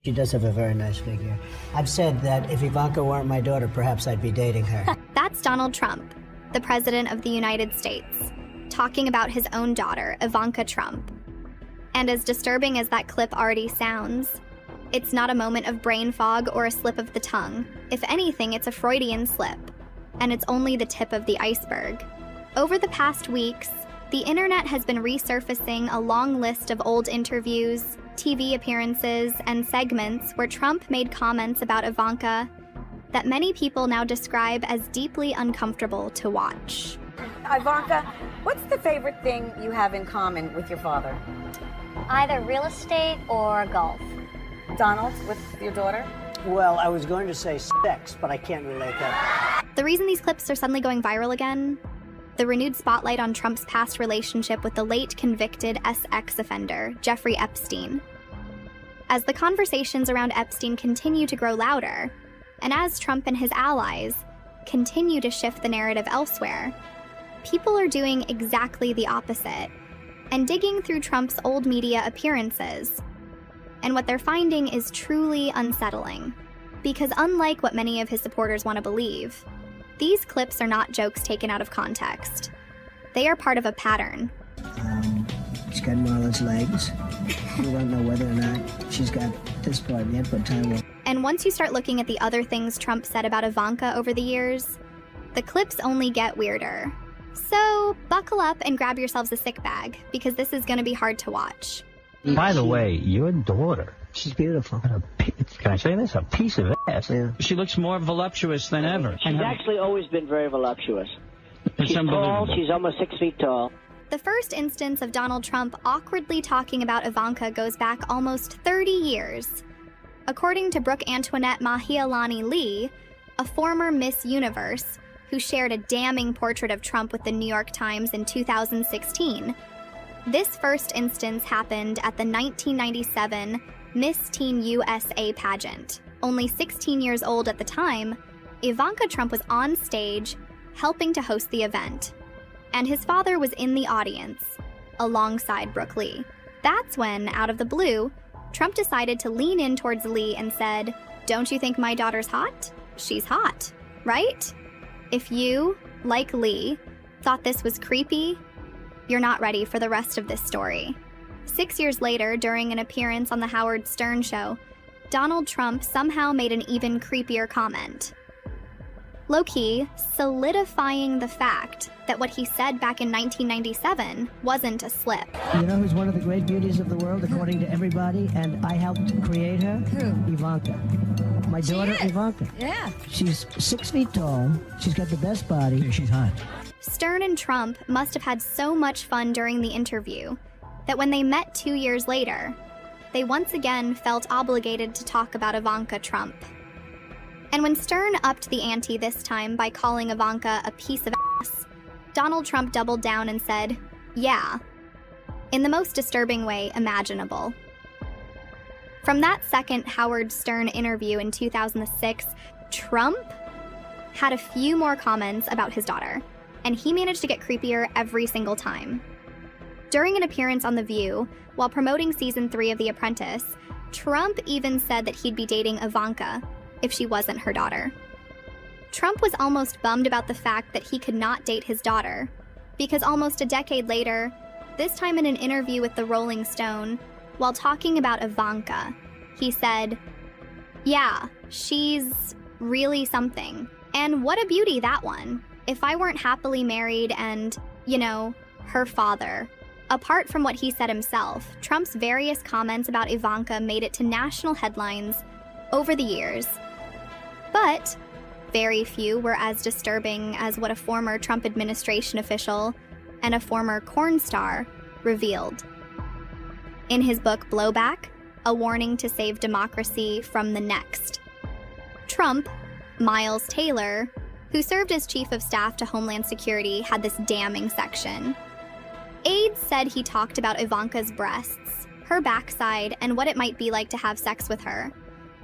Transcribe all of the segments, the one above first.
She does have a very nice figure. I've said that if Ivanka weren't my daughter, perhaps I'd be dating her. That's Donald Trump, the President of the United States, talking about his own daughter, Ivanka Trump. And as disturbing as that clip already sounds, it's not a moment of brain fog or a slip of the tongue. If anything, it's a Freudian slip, and it's only the tip of the iceberg. Over the past weeks, the internet has been resurfacing a long list of old interviews, TV appearances, and segments where Trump made comments about Ivanka that many people now describe as deeply uncomfortable to watch. Ivanka, what's the favorite thing you have in common with your father? Either real estate or golf. Donald, with your daughter? Well, I was going to say sex, but I can't relate that. The reason these clips are suddenly going viral again? The renewed spotlight on Trump's past relationship with the late convicted sex offender, Jeffrey Epstein. As the conversations around Epstein continue to grow louder, and as Trump and his allies continue to shift the narrative elsewhere, people are doing exactly the opposite and digging through Trump's old media appearances. And what they're finding is truly unsettling, because unlike what many of his supporters want to believe, these clips are not jokes taken out of context. They are part of a pattern. She's got Marla's legs. We don't know whether or not she's got this part yet, but time will. And once you start looking at the other things Trump said about Ivanka over the years, the clips only get weirder. So buckle up and grab yourselves a sick bag, because this is going to be hard to watch. By the way, your daughter, She's beautiful. can I say this? A piece of ass. Yeah. She looks more voluptuous than ever. She's actually always been very voluptuous. It's She's tall. unbelievable. She's almost 6 feet tall. The first instance of Donald Trump awkwardly talking about Ivanka goes back almost 30 years. According to Brooke Antoinette Mahialani Lee, a former Miss Universe, who shared a damning portrait of Trump with the New York Times in 2016, this first instance happened at the 1997 Miss Teen USA pageant. Only 16 years old at the time, Ivanka Trump was on stage helping to host the event, and his father was in the audience, alongside Brooke Lee. That's when, out of the blue, Trump decided to lean in towards Lee and said, "Don't you think my daughter's hot? She's hot, right?" If you, like Lee, thought this was creepy, you're not ready for the rest of this story. 6 years later, during an appearance on the Howard Stern show, Donald Trump somehow made an even creepier comment. Low-key, solidifying the fact that what he said back in 1997 wasn't a slip. You know who's one of the great beauties of the world, according to everybody, and I helped create her? Who? Ivanka. My daughter, Ivanka. Yeah. She's 6 feet tall. She's got the best body. Yeah, she's hot. Stern and Trump must have had so much fun during the interview that when they met 2 years later, they once again felt obligated to talk about Ivanka Trump. And when Stern upped the ante this time by calling Ivanka a piece of ass, Donald Trump doubled down and said, "Yeah," in the most disturbing way imaginable. From that second Howard Stern interview in 2006, Trump had a few more comments about his daughter, and he managed to get creepier every single time. During an appearance on The View, while promoting season 3 of The Apprentice, Trump even said that he'd be dating Ivanka if she wasn't her daughter. Trump was almost bummed about the fact that he could not date his daughter, because almost a decade later, this time in an interview with the Rolling Stone, while talking about Ivanka, he said, "Yeah, she's really something. And what a beauty, that one. If I weren't happily married and, her father." Apart from what he said himself, Trump's various comments about Ivanka made it to national headlines over the years. But very few were as disturbing as what a former Trump administration official and a former porn star revealed. In his book Blowback, A Warning to Save Democracy from the Next, Trump, Miles Taylor, who served as chief of staff to Homeland Security, had this damning section. Aides said he talked about Ivanka's breasts, her backside, and what it might be like to have sex with her.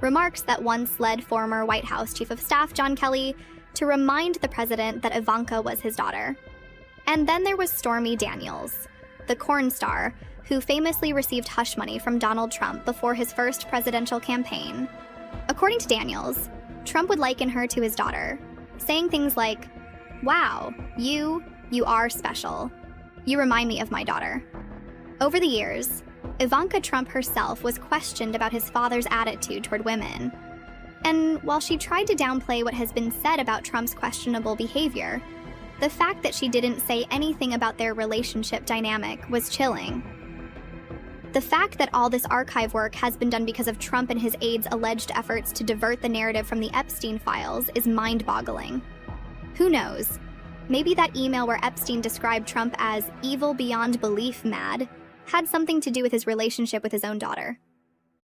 Remarks that once led former White House Chief of Staff John Kelly to remind the president that Ivanka was his daughter. And then there was Stormy Daniels, the corn star, who famously received hush money from Donald Trump before his first presidential campaign. According to Daniels, Trump would liken her to his daughter, saying things like, "Wow, you are special. You remind me of my daughter." Over the years, Ivanka Trump herself was questioned about his father's attitude toward women. And while she tried to downplay what has been said about Trump's questionable behavior, the fact that she didn't say anything about their relationship dynamic was chilling. The fact that all this archive work has been done because of Trump and his aides' alleged efforts to divert the narrative from the Epstein files is mind-boggling. Who knows? Maybe that email where Epstein described Trump as evil beyond belief mad had something to do with his relationship with his own daughter.